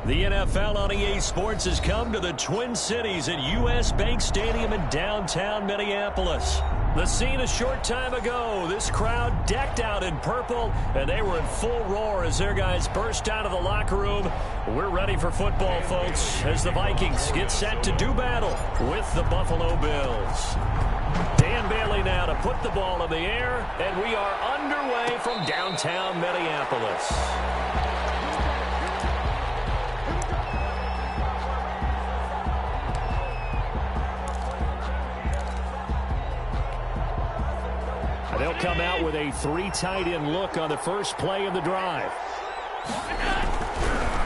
The NFL on EA Sports has come to the Twin Cities at U.S. Bank Stadium in downtown Minneapolis. The scene a short time ago, this crowd decked out in purple, and they were in full roar as their guys burst out of the locker room. We're ready for football, folks, as the Vikings get set to do battle with the Buffalo Bills. Dan Bailey now to put the ball in the air, and we are underway from downtown Minneapolis. They'll come out with a 3 tight end look on the first play of the drive.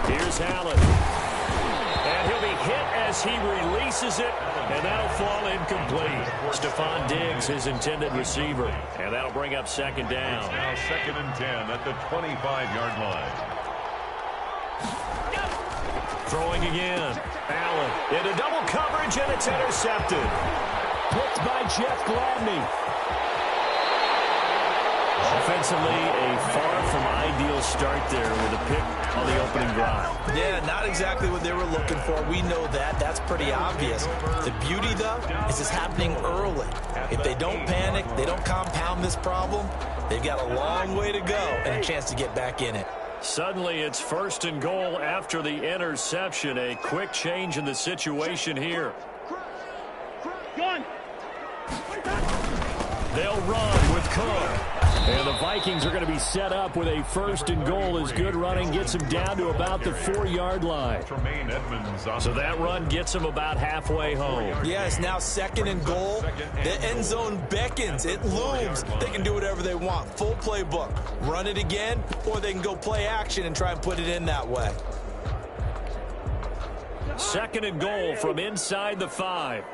Here's Allen. And he'll be hit as he releases it, and that'll fall incomplete. Stephon Diggs, his intended receiver. And that'll bring up second down. Now 2nd and 10 at the 25-yard line. Throwing again. Allen into double coverage, and it's intercepted. Picked by Jeff Gladney. Offensively, a far from ideal start there with a pick on the opening drive. Yeah, not exactly what they were looking for. We know that. That's pretty obvious. The beauty, though, is it's happening early. If they don't panic, they don't compound this problem, they've got a long way to go and a chance to get back in it. Suddenly, it's 1st and goal after the interception. A quick change in the situation here. They'll run with Cook. And the Vikings are going to be set up with a 1st and goal as good running gets them down to about the 4-yard line. So that run gets them about halfway home. Yeah, it's now 2nd and goal. The end zone beckons. It looms. They can do whatever they want. Full playbook. Run it again, or they can go play action and try and put it in that way. 2nd and goal from inside the 5.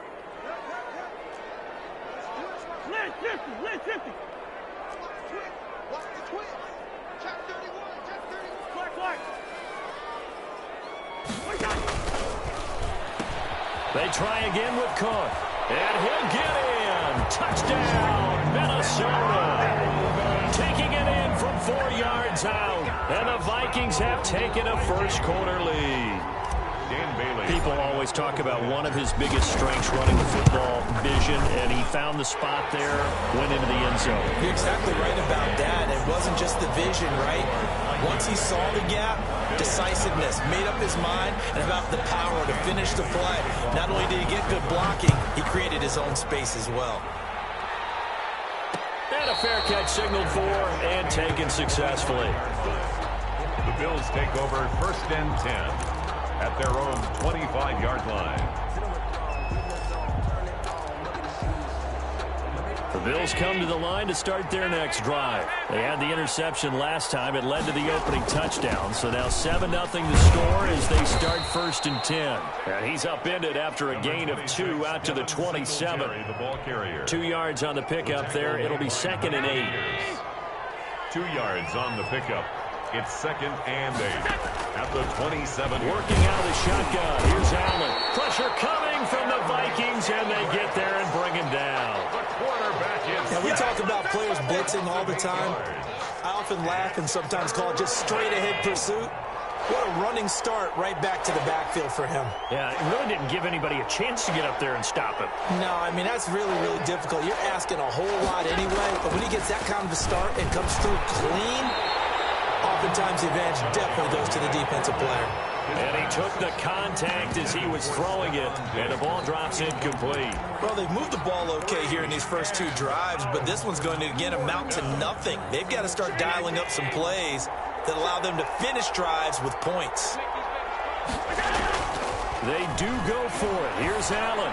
They try again with Cook. And he'll get in. Touchdown, Minnesota. Taking it in from 4 yards out. And the Vikings have taken a first-quarter lead. People always talk about one of his biggest strengths running the football, vision, and he found the spot there, went into the end zone. You're exactly right about that. It wasn't just the vision, right? Once he saw the gap, decisiveness, made up his mind, and about the power to finish the play. Not only did he get good blocking, he created his own space as well. And a fair catch signaled for and taken successfully. The Bills take over 1st and 10. At their own 25-yard line. The Bills come to the line to start their next drive. They had the interception last time. It led to the opening touchdown. So now 7-0 to score as they start 1st and 10. And he's upended after a gain of 2 out to the 27. 2 yards on the pickup there. It'll be 2nd and 8. 2 yards on the pickup. It's 2nd and 8 at the 27. Working out of the shotgun. Here's Allen. Pressure coming from the Vikings, and they get there and bring him down. The quarterback is. Now, we talk about players blitzing all the time. I often laugh and sometimes call it just straight-ahead pursuit. What a running start right back to the backfield for him. Yeah, it really didn't give anybody a chance to get up there and stop him. No, I mean, that's really, really difficult. You're asking a whole lot anyway, but when he gets that kind of a start and comes through clean, oftentimes the advantage definitely goes to the defensive player. And he took the contact as he was throwing it, and the ball drops incomplete. Well, they've moved the ball okay here in these first 2 drives, but this one's going to, again, amount to nothing. They've got to start dialing up some plays that allow them to finish drives with points. They do go for it. Here's Allen.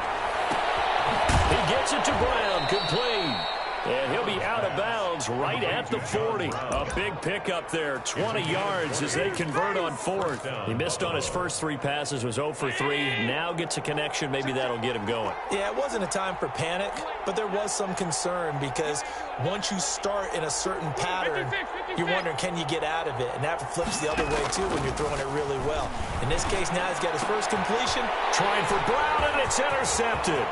He gets it to Brown, complete. And he'll be out of bounds right at the 40. A big pickup there, 20 yards as they convert on 4th. He missed on his first 3 passes, was 0 for 3. Now gets a connection. Maybe that'll get him going. Yeah, it wasn't a time for panic, but there was some concern because once you start in a certain pattern, you're wondering, can you get out of it? And that flips the other way, too, when you're throwing it really well. In this case, now he's got his first completion. Trying for Brown, and it's intercepted.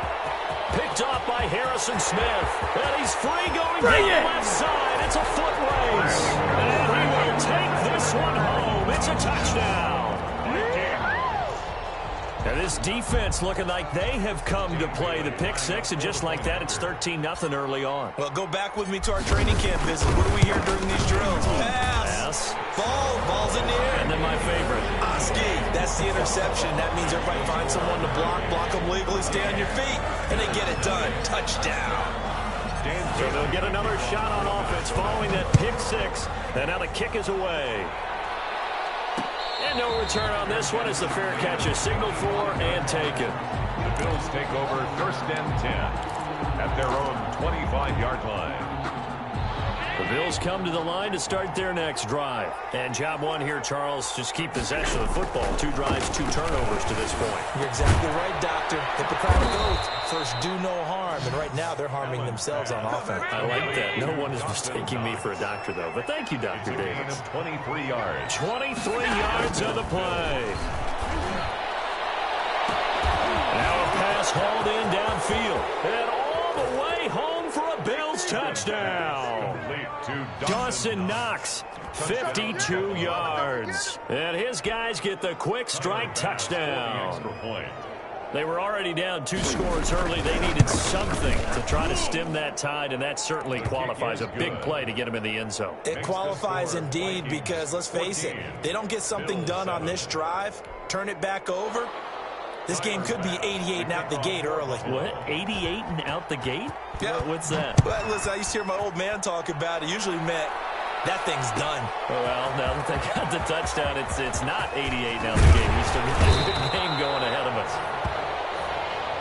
Picked off by Harrison Smith. And he's free going down the left side. It's a foot race. And he will take this one home. It's a touchdown. Now this defense looking like they have come to play the pick six, and just like that, it's 13-0 early on. Well, go back with me to our training camp visit. What do we hear during these drills? Pass. Ball's in the air. And then my favorite. Oski, that's the interception. That means everybody finds someone to block them legally, stay on your feet, and they get it done. Touchdown. So they'll get another shot on offense following that pick six. And now the kick is away. And no return on this one as the fair catch is signaled for and taken. The Bills take over 1st and 10 at their own 25-yard line. The Bills come to the line to start their next drive. And job one here, Charles, just keep possession of the football. 2 drives, 2 turnovers to this point. You're exactly right, Doctor. Hippocratic oath. First, do no harm. And right now, they're harming themselves on offense. I like that. No one is mistaking me for a doctor, though. But thank you, Dr. Davis. 23 yards. 23 yards on the play. Now a pass hauled in downfield. And all the way home for a Bills touchdown. Dawson Knox, 52 yards. And his guys get the quick strike touchdown. They were already down 2 scores early. They needed something to try to stem that tide, and that certainly qualifies. A big play to get them in the end zone. It qualifies indeed because, let's face it, they don't get something done on this drive, turn it back over, this game could be 88 and out the gate early. What? 88 and out the gate? Yeah. What's that? Well, listen, I used to hear my old man talk about it. Usually meant that thing's done. Well, now that they got the touchdown, it's not 88 and out the gate. We still got a good game going ahead of us.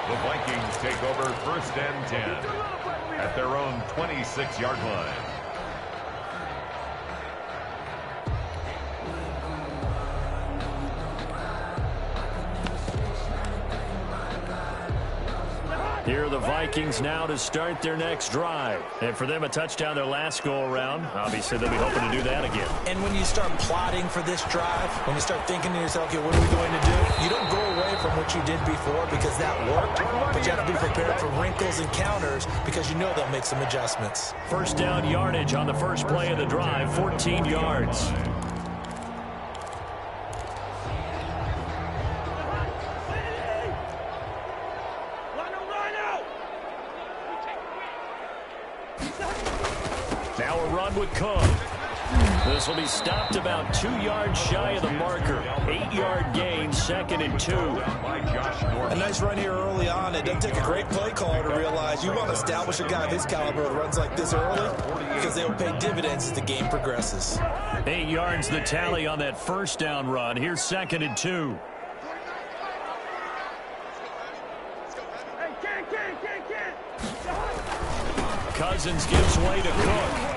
The Vikings take over 1st and 10 at their own 26-yard line. Here are the Vikings now to start their next drive. And for them, a touchdown their last go-around. Obviously, they'll be hoping to do that again. And when you start plotting for this drive, when you start thinking to yourself, okay, what are we going to do? You don't go away from what you did before because that worked, but you have to be prepared for wrinkles and counters because you know they'll make some adjustments. First down yardage on the first play of the drive, 14 yards. Now a run with Cook. This will be stopped about 2 yards shy of the marker. 8-yard gain, 2nd and 2. A nice run here early on. It doesn't take a great play caller to realize you want to establish a guy of his caliber who runs like this early because they will pay dividends as the game progresses. 8 yards the tally on that first down run. Here's 2nd and 2. Cousins gives way to Cook.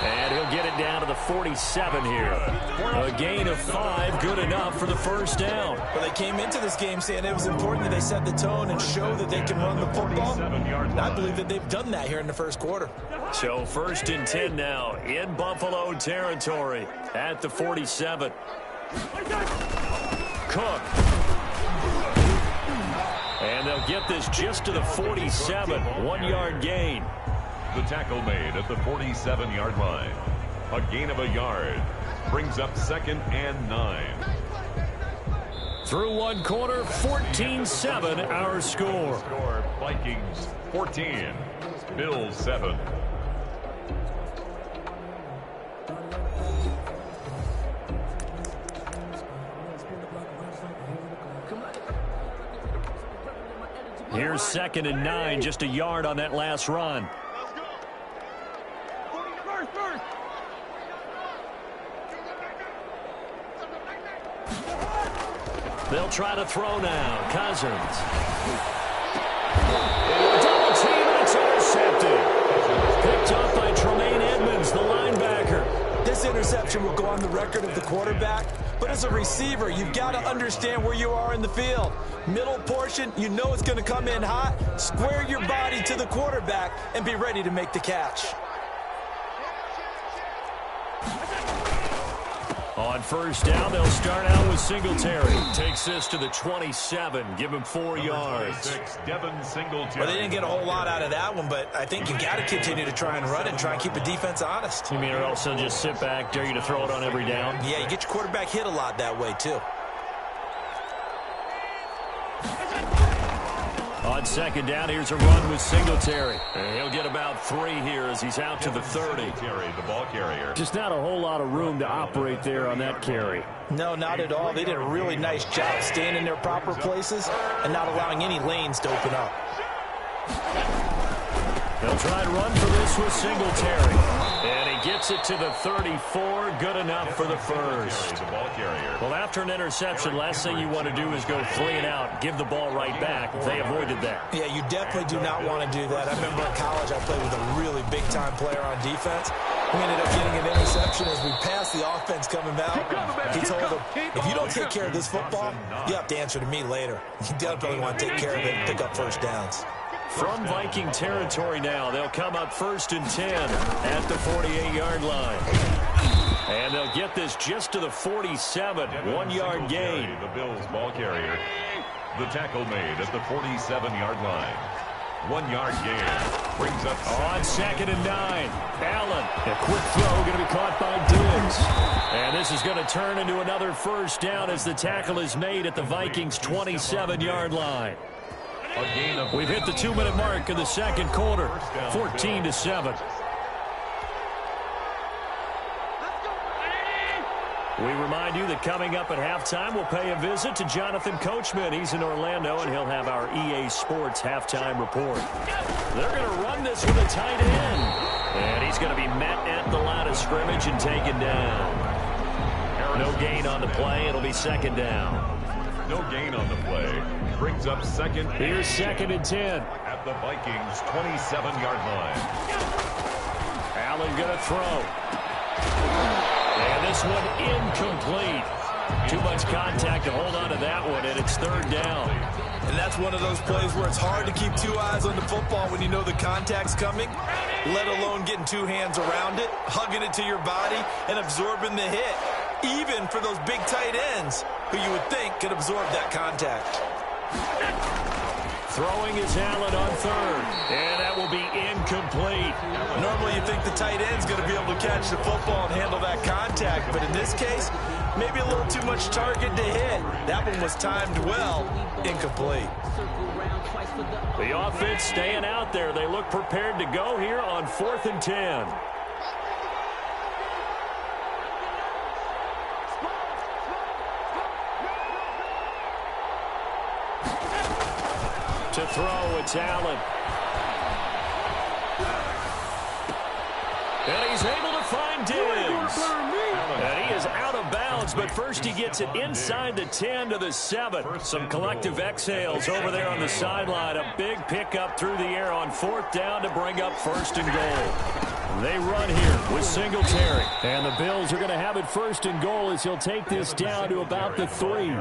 And he'll get it down to the 47 here. A gain of 5, good enough for the first down. Well, they came into this game saying it was important that they set the tone and show that they can run the football. And I believe that they've done that here in the first quarter. So 1st and 10 now in Buffalo territory at the 47. Cook. And they'll get this just to the 47. 1-yard gain. The tackle made at the 47-yard line. A gain of a yard. Brings up 2nd and 9. Through 1 quarter, 14-7 our score. Vikings 14. Bills 7. Here's 2nd and 9, just a yard on that last run. They'll try to throw now. Cousins. Double team, and it's intercepted. Picked up by Tremaine Edmonds, the linebacker. This interception will go on the record of the quarterback, but as a receiver, you've got to understand where you are in the field. Middle portion, you know it's going to come in hot. Square your body to the quarterback and be ready to make the catch. On first down, they'll start out with Singletary. Takes this to the 27. Give him 4 yards. Well, they didn't get a whole lot out of that one, but I think you've got to continue to try and run it and try and keep the defense honest. You mean or else they'll just sit back, dare you to throw it on every down? Yeah, you get your quarterback hit a lot that way, too. On second down, here's a run with Singletary. And he'll get about 3 here as he's out to the 30. The ball carrier. Just not a whole lot of room to operate there on that carry. No, not at all. They did a really nice job staying in their proper places and not allowing any lanes to open up. They'll try to run for this with Singletary. And he gets it to the 34. Good enough for the first. Well, after an interception, last thing you want to do is go 3 and out, give the ball right back. They avoided that. Yeah, you definitely do not want to do that. I remember in college I played with a really big-time player on defense. We ended up getting an interception as we passed the offense coming out. He told him, if you don't take care of this football, you have to answer to me later. You definitely want to take care of it and pick up first downs. From Viking territory now, they'll come up 1st and 10 at the 48-yard line. And they'll get this just to the 47, 1-yard gain. The Bills ball carrier. The tackle made at the 47-yard line. 1-yard gain. Brings up on 2nd and 9. Allen, a quick throw going to be caught by Diggs. And this is going to turn into another first down as the tackle is made at the Vikings' 27-yard line. We've hit the 2-minute mark in the second quarter, 14-7. We remind you that coming up at halftime, we'll pay a visit to Jonathan Coachman. He's in Orlando, and he'll have our EA Sports halftime report. They're going to run this with a tight end. And he's going to be met at the line of scrimmage and taken down. No gain on the play. It'll be 2nd down. No gain on the play. Brings up 2nd. Here's 2nd and 10. At the Vikings' 27-yard line. Allen going to throw. And this one incomplete. Too much contact to hold on to that one, and it's 3rd down. And that's one of those plays where it's hard to keep 2 eyes on the football when you know the contact's coming, let alone getting 2 hands around it, hugging it to your body, and absorbing the hit. Even for those big tight ends who you would think could absorb that contact. Throwing is Allen on 3rd, and that will be incomplete. Normally you think the tight end's going to be able to catch the football and handle that contact, but in this case, maybe a little too much target to hit. That one was timed well, incomplete. The offense staying out there. They look prepared to go here on 4th and 10. To throw, it's Allen. And he's able to find Diggs. And he is out of bounds, but first he gets it inside the 10 to the 7. Some collective exhales over there on the sideline. A big pickup through the air on 4th down to bring up 1st and goal. They run here with Singletary. And the Bills are going to have it 1st and goal as he'll take this down to about the 3.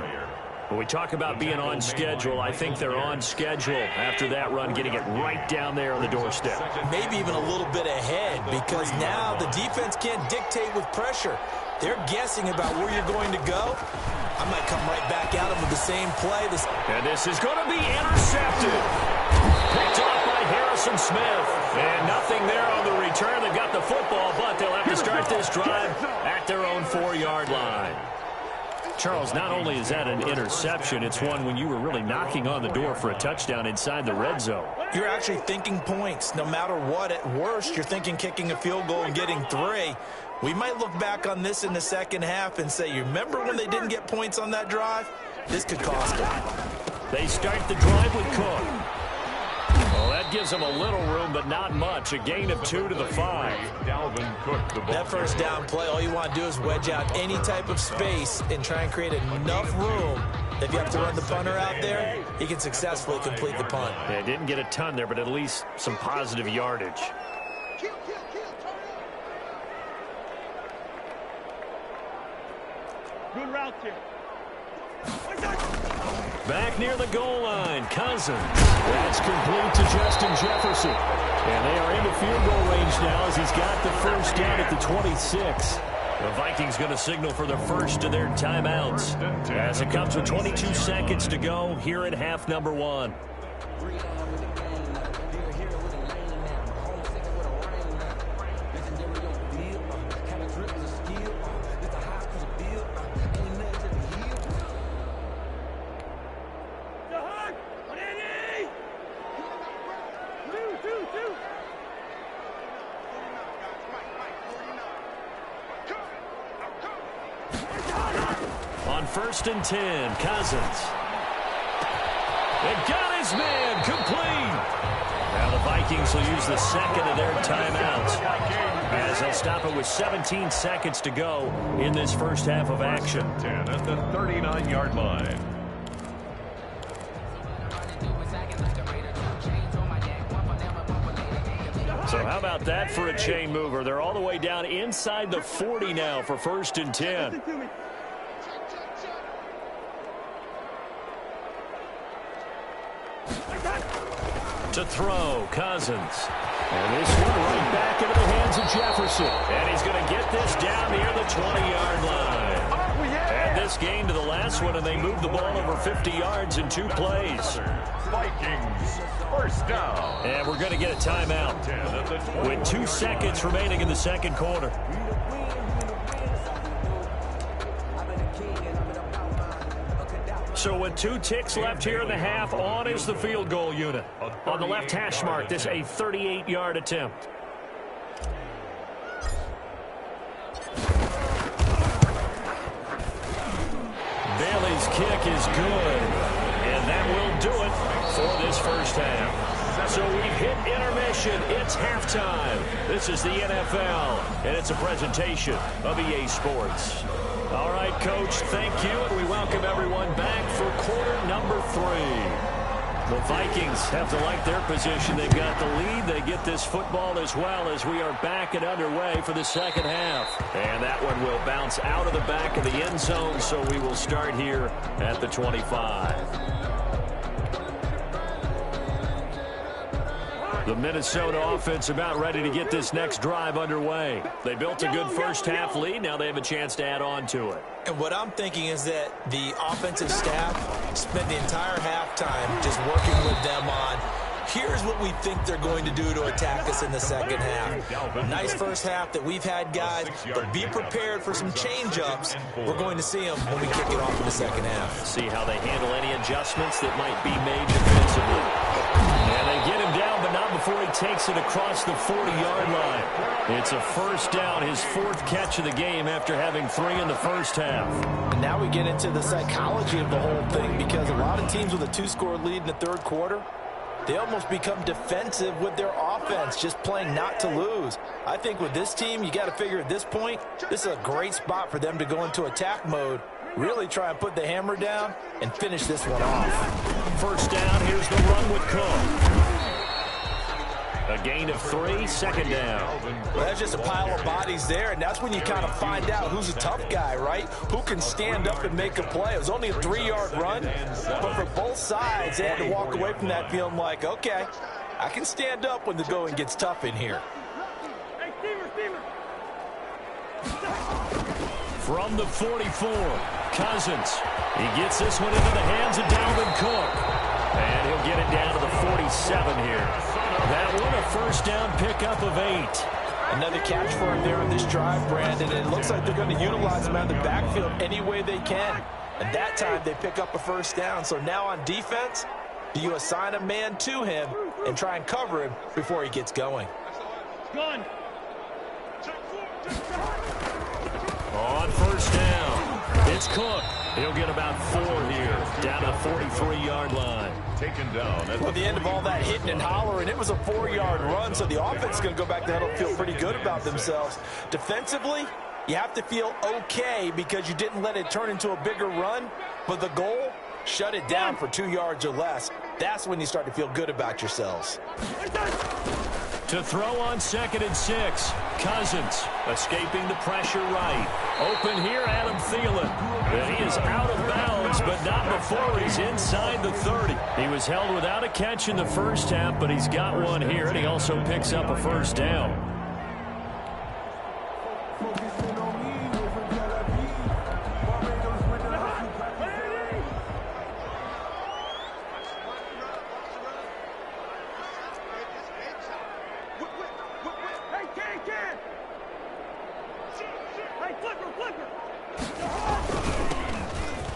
When we talk about being on schedule, I think they're on schedule after that run, getting it right down there on the doorstep. Maybe even a little bit ahead, because now the defense can't dictate with pressure. They're guessing about where you're going to go. I might come right back at them with the same play. And this is going to be intercepted. Picked off by Harrison Smith. And nothing there on the return. They've got the football, but they'll have to start this drive at their own 4-yard line. Charles, not only is that an interception, it's one when you were really knocking on the door for a touchdown inside the red zone. You're actually thinking points. No matter what, at worst, you're thinking kicking a field goal and getting 3. We might look back on this in the second half and say, you remember when they didn't get points on that drive? This could cost them. They start the drive with Cook. Well, that gives them a little room, but not much. A gain of 2 to the 5. Dalvin Cook, the ball. That first down play, all you want to do is wedge out any type of space and try and create enough room. If you have to run the punter out there, he can successfully complete the punt. Yeah, didn't get a ton there, but at least some positive yardage. Good route here. Back near the goal line, Cousins. That's complete to Justin Jefferson. And they are into field goal range now as he's got the first down at the 26. The Vikings going to signal for the first of their timeouts as it comes with 22 seconds to go here at half number 1. first and 10. Cousins. They got his man complete. Now the Vikings will use the second of their timeouts, as they'll stop it with 17 seconds to go in this first half of action. 10 at the 39-yard line. So how about that for a chain mover? They're all the way down inside the 40 now for first and 10. To throw, Cousins. And this one right back into the hands of Jefferson. And he's going to get this down near the 20-yard line. Add this gain to the last one, and they move the ball over 50 yards in 2 plays. Vikings, first down. And we're going to get a timeout with 2 seconds remaining in the second quarter. So with 2 ticks left here in the half, on is the field goal unit. On the left hash mark, this a 38-yard attempt. Bailey's kick is good, and that will do it for this first half. So we've hit intermission. It's halftime. This is the NFL, and it's a presentation of EA Sports. All right, Coach, thank you, and we welcome everyone back for quarter number 3. The Vikings have to like their position. They've got the lead. They get this football as well as we are back and underway for the second half. And that one will bounce out of the back of the end zone, so we will start here at the 25. The Minnesota offense about ready to get this next drive underway. They built a good first half lead. Now they have a chance to add on to it. And what I'm thinking is that the offensive staff spent the entire halftime just working with them on, here's what we think they're going to do to attack us in the second half. Nice first half that we've had, guys, but be prepared for some change-ups. We're going to see them when we kick it off in the second half. See how they handle any adjustments that might be made defensively. And they get him down, but not before he takes it across the 40-yard line. It's a first down, his 4th catch of the game after having 3 in the first half. And now we get into the psychology of the whole thing, because a lot of teams with a 2-score lead in the third quarter, they almost become defensive with their offense, just playing not to lose. I think with this team, you got to figure at this point, this is a great spot for them to go into attack mode, really try and put the hammer down and finish this one off. First down, here's the run with Cook. A gain of 3, second down. Well, that's just a pile of bodies there, and that's when you kind of find out who's a tough guy, right? Who can stand up and make a play. It was only a 3-yard run, but for both sides, they had to walk away from that feeling like, okay, I can stand up when the going gets tough in here. From the 44, Cousins. He gets this one into the hands of Dalvin Cook. And he'll get it down to the 47 here. That one a first down pickup of 8. Another catch for him there on this drive, Brandon. And it looks like they're going to utilize him out of the backfield any way they can. And that time they pick up a first down. So now on defense, do you assign a man to him and try and cover him before he gets going? On first down, it's Cook. He'll get about 4 here, down to the 43-yard line. Taken down. At the end of all that hitting and hollering, it was a 4-yard run, so the offense is going to go back there and feel pretty good about themselves. Defensively, you have to feel okay because you didn't let it turn into a bigger run, but the goal, shut it down for 2 yards or less. That's when you start to feel good about yourselves. To throw on 2nd and 6, Cousins escaping the pressure right. Open here, Adam Thielen. And he is out of bounds, but not before he's inside the 30. He was held without a catch in the first half, but he's got one here, and he also picks up a first down.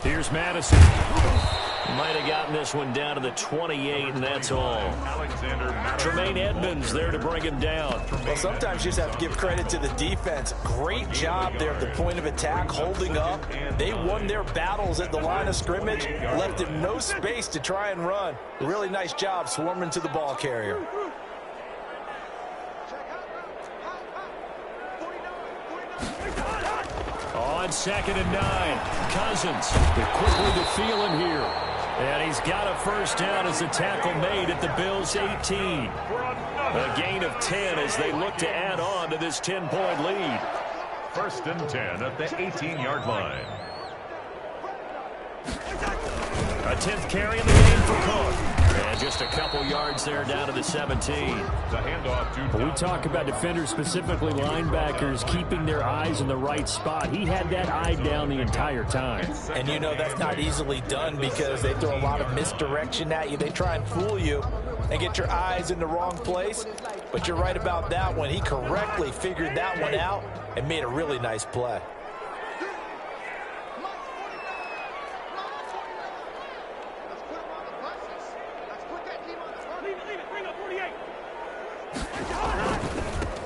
Here's Madison. Might have gotten this one down to the 28, and that's all. Tremaine Edmonds there to bring him down. Well, sometimes you just have to give credit to the defense. Great job there at the point of attack, holding up. They won their battles at the line of scrimmage, left him no space to try and run. Really nice job swarming to the ball carrier. On 2nd and 9, Cousins. They're quickly to feel him here. And he's got a first down as the tackle made at the Bills' 18. A gain of 10 as they look to add on to this 10-point lead. 1st and 10 at the 18-yard line. A 10th carry in the game for Cook. And just a couple yards there down to the 17. The handoff to we talk about defenders, specifically linebackers, keeping their eyes in the right spot. He had that eye down the entire time. And you know that's not easily done because they throw a lot of misdirection at you. They try and fool you and get your eyes in the wrong place. But you're right about that one. He correctly figured that one out and made a really nice play.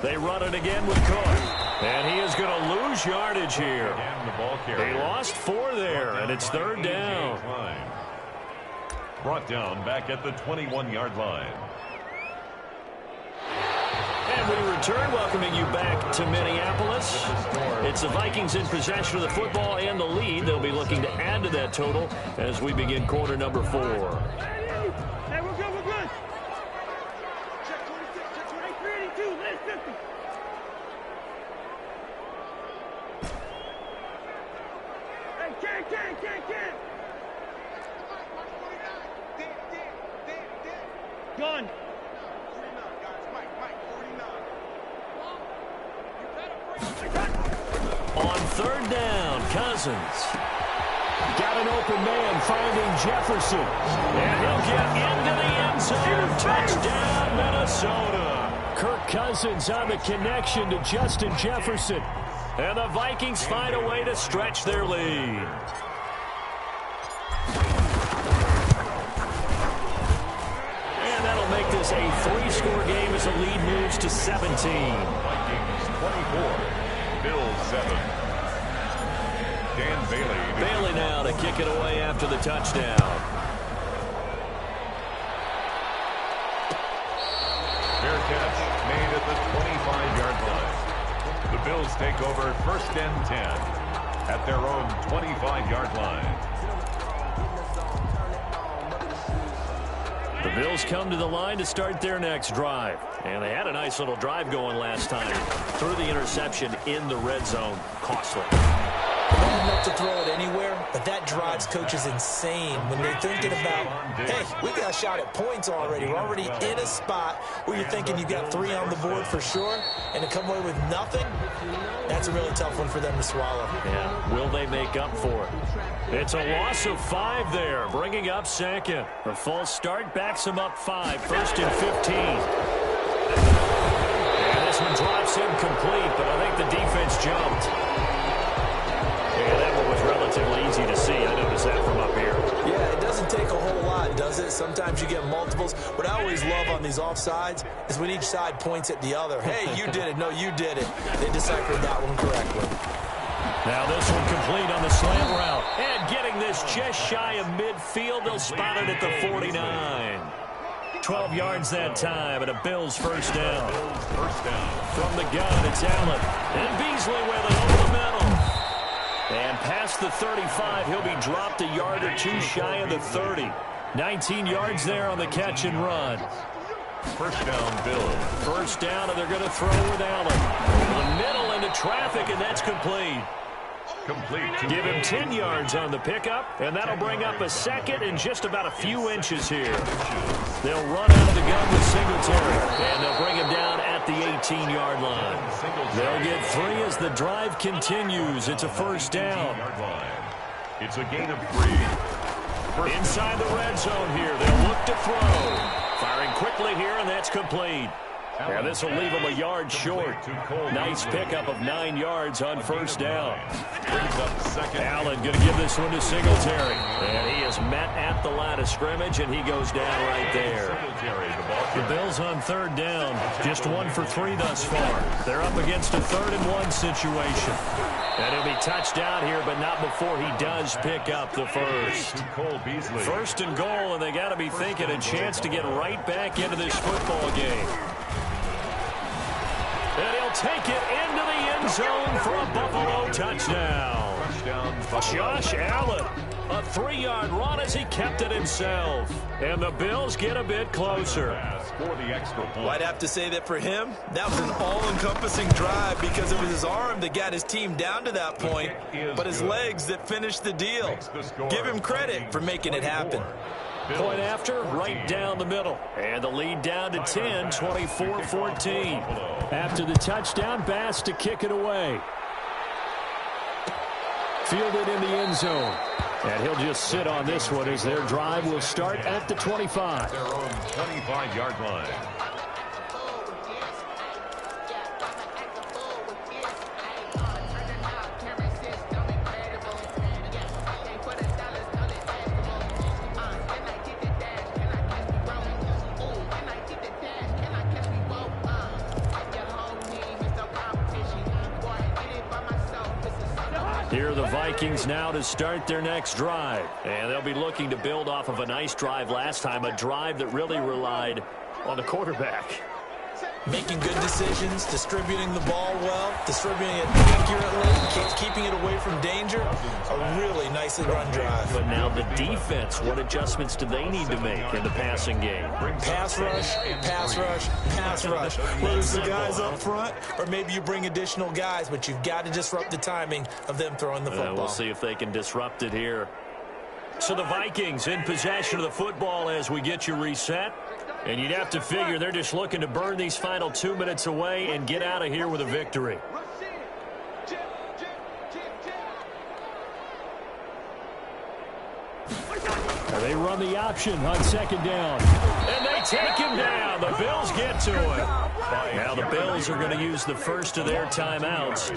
They run it again with Cook. And he is going to lose yardage here. They lost 4 there, and it's 3rd down. Brought down back at the 21-yard line. And we return, welcoming you back to Minneapolis. It's the Vikings in possession of the football and the lead. They'll be looking to add to that total as we begin quarter number 4. Hey, we're good, we're good. Check 26, check 382, last 50. Hey, can. Gun. On 3rd down, Cousins. Got an open man finding Jefferson. And he'll get into the end zone. Touchdown, Minnesota. Kirk Cousins on the connection to Justin Jefferson. And the Vikings find a way to stretch their lead. And that'll make this a 3-score game as the lead moves to 17. Vikings 24, Bills 7. Dan Bailey. Bailey now to kick it away after the touchdown. Fair catch made at the 25-yard line. The Bills take over 1st and 10 at their own 25-yard line. The Bills come to the line to start their next drive. And they had a nice little drive going last time. Threw the interception in the red zone. Costly. Not enough to throw it anywhere, but that drives coaches insane when they're thinking about, hey, we got a shot at points already. We're already in a spot where you're thinking you got 3 on the board for sure, and to come away with nothing, that's a really tough one for them to swallow. Yeah, will they make up for it? It's a loss of 5 there, bringing up 2nd. The false start backs him up 5, 1st and 15. And this one drops him complete, but I think the defense jumped. Yeah, that one was relatively easy to see. I noticed that from up here. Yeah, it doesn't take a whole lot, does it? Sometimes you get multiples. What I always love on these offsides is when each side points at the other. Hey, you did it. No, you did it. They deciphered that one correctly. Now this one complete on the slant route. And getting this just shy of midfield. They'll spot it at the 49. 12 yards that time, and a Bills first down. From the gun, it's Allen. And Beasley with it over the middle. And past the 35, he'll be dropped a yard or 2 shy of the 30. 19 yards there on the catch and run. First down, Bills. First down, and they're going to throw with Allen. The middle into traffic, and that's complete. Give him 10 yards on the pickup, and that'll bring up a 2nd and just about a few inches here. They'll run out of the gun with Singletary, and they'll bring him down at the 18-yard line. They'll get 3 as the drive continues. It's a first down. It's a gain of 3. Inside the red zone here, they'll look to throw. Firing quickly here, and that's complete. Yeah, this will leave him a yard short. Nice pickup of 9 yards on first down. Allen going to give this one to Singletary. And he is met at the line of scrimmage, and he goes down right there. The Bills on third down, just 1 for 3 thus far. They're up against a 3rd-and-1 situation. And he'll be touched down here, but not before he does pick up the first. First and goal, and they got to be thinking a chance to get right back into this football game. And he'll take it into the end zone for a Buffalo touchdown. Josh Allen, a 3-yard run as he kept it himself. And the Bills get a bit closer. Well, I'd have to say that for him, that was an all-encompassing drive because it was his arm that got his team down to that point, but his legs that finished the deal. Give him credit for making it happen. Point after, right down the middle. And the lead down to 10, 24-14. After the touchdown, Bass to kick it away. Fielded in the end zone. And he'll just sit on this one as their drive will start at the 25. Their own 25-yard line. Here are the Vikings now to start their next drive. And they'll be looking to build off of a nice drive last time, a drive that really relied on the quarterback. Making good decisions, distributing the ball well, distributing it accurately, keeping it away from danger. A really nicely run drive. But now the defense, what adjustments do they need to make in the passing game? Pass rush, pass rush, pass rush. Whether it's the guys up front or maybe you bring additional guys, but you've got to disrupt the timing of them throwing the football. We'll see if they can disrupt it here. So the Vikings in possession of the football as we get you reset. And you'd have to figure they're just looking to burn these final 2 minutes away and get out of here with a victory. And they run the option on second down. And they take him down. The Bills get to it. Now the Bills are going to use the first of their timeouts.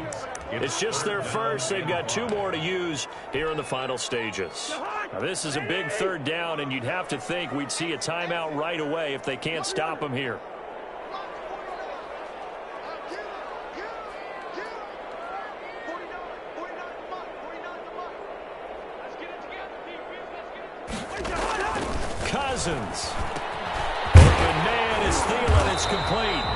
It's just their first. They've got 2 more to use here in the final stages. Now this is a big 3rd down, and you'd have to think we'd see a timeout right away if they can't stop them here. Cousins. Open man is Thielen. It's complete.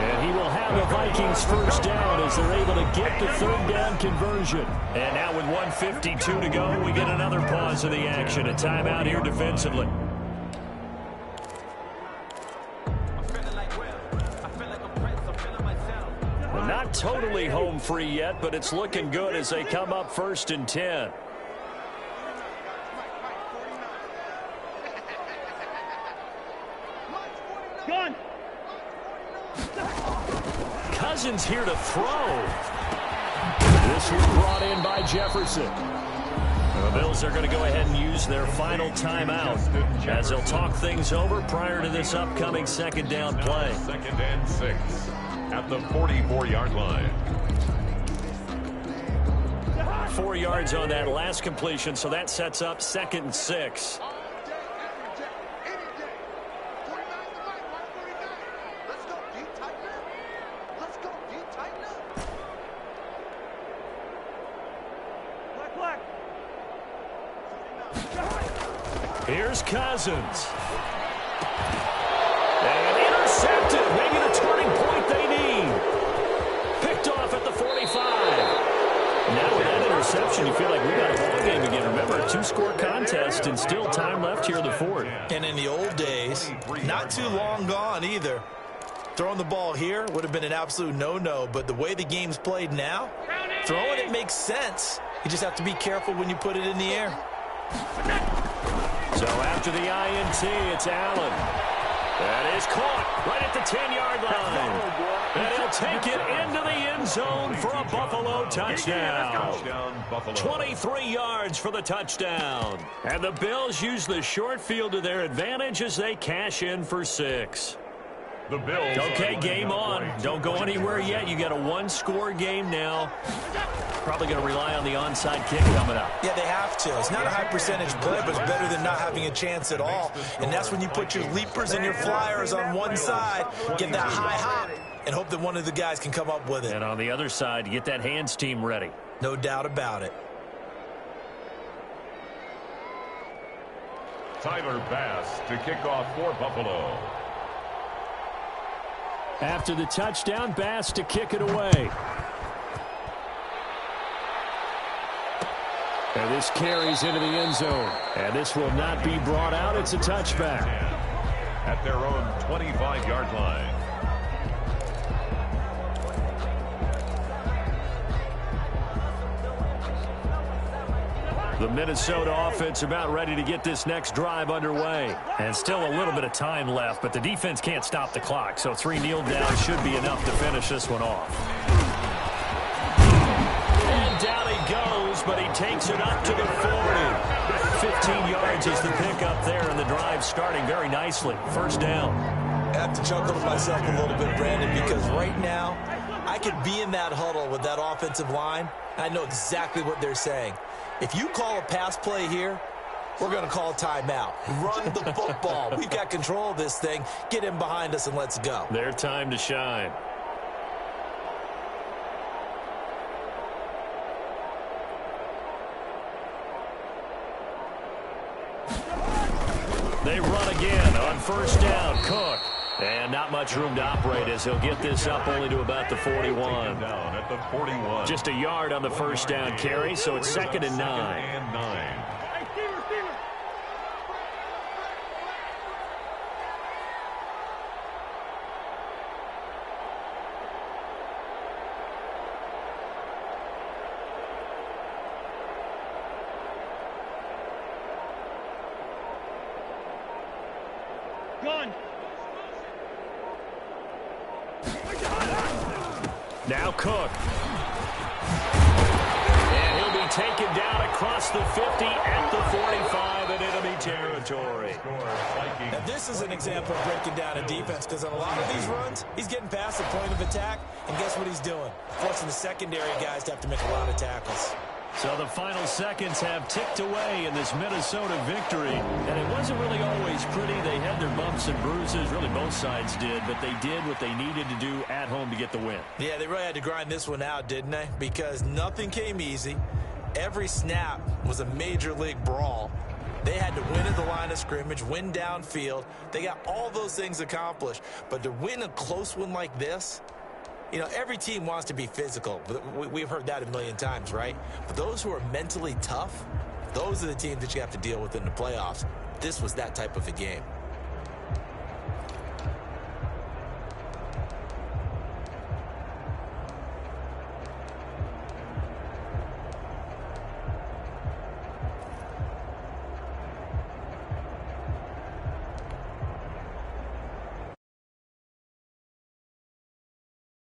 And he will have the Vikings first down as they're able to get the 3rd down conversion. And now with 1:52 to go, we get another pause of the action. A timeout here defensively. Well, not totally home free yet, but it's looking good as they come up 1st and 10. Gun. Cousins here to throw. This was brought in by Jefferson. The Bills are going to go ahead and use their final timeout as they'll talk things over prior to this upcoming 2nd down play. 2nd and 6 at the 44-yard line. 4 yards on that last completion, so that sets up 2nd and 6. Here's Cousins. And intercepted. Maybe the turning point they need. Picked off at the 45. Now with that interception, you feel like we got a ball game again. Remember, a 2-score contest and still time left here in the 4th. And in the old days, not too long gone either. Throwing the ball here would have been an absolute no-no, but the way the game's played now, throwing it makes sense. You just have to be careful when you put it in the air. So after the INT, it's Allen. That is caught right at the 10-yard line. And he'll take it into the end zone for a Buffalo touchdown. 23 yards for the touchdown. And the Bills use the short field to their advantage as they cash in for 6. The Bills. Okay, game on. Don't go anywhere yet. You got a one-score game now. Probably going to rely on the onside kick coming up. Yeah, they have to. It's not a high percentage play, but it's better than not having a chance at all. And that's when you put your leapers and your flyers on one side, get that high hop, and hope that one of the guys can come up with it. And on the other side, you get that hands team ready. No doubt about it. Tyler Bass to kick off for Buffalo. After the touchdown, Bass to kick it away. And this carries into the end zone. And this will not be brought out. It's a touchback. At their own 25-yard line. The Minnesota offense about ready to get this next drive underway. And still a little bit of time left, but the defense can't stop the clock. So 3 kneel downs should be enough to finish this one off. And down he goes, but he takes it up to the 40. 15 yards is the pickup there, and the drive starting very nicely. First down. I have to chuckle to myself a little bit, Brandon, because right now I could be in that huddle with that offensive line. I know exactly what they're saying. If you call a pass play here, we're going to call a timeout. Run the football. We've got control of this thing. Get in behind us and let's go. Their time to shine. They run again on first down. Cook. And not much room to operate as he'll get this up only to about the 41. Down at the 41. Just a yard on the first down carry, so it's 2nd and 9. Hey, Steeler. Gun. Now Cook. And he'll be taken down across the 50 at the 45 in enemy territory. Now, this is an example of breaking down a defense, because on a lot of these runs, he's getting past the point of attack, and guess what he's doing? Forcing the secondary guys to have to make a lot of tackles. So the final seconds have ticked away in this Minnesota victory. And it wasn't really always pretty. They had their bumps and bruises. Really, both sides did. But they did what they needed to do at home to get the win. Yeah, they really had to grind this one out, didn't they? Because nothing came easy. Every snap was a major league brawl. They had to win at the line of scrimmage, win downfield. They got all those things accomplished. But to win a close one like this, you know, every team wants to be physical. We've heard that a million times, right? But those who are mentally tough, those are the teams that you have to deal with in the playoffs. This was that type of a game.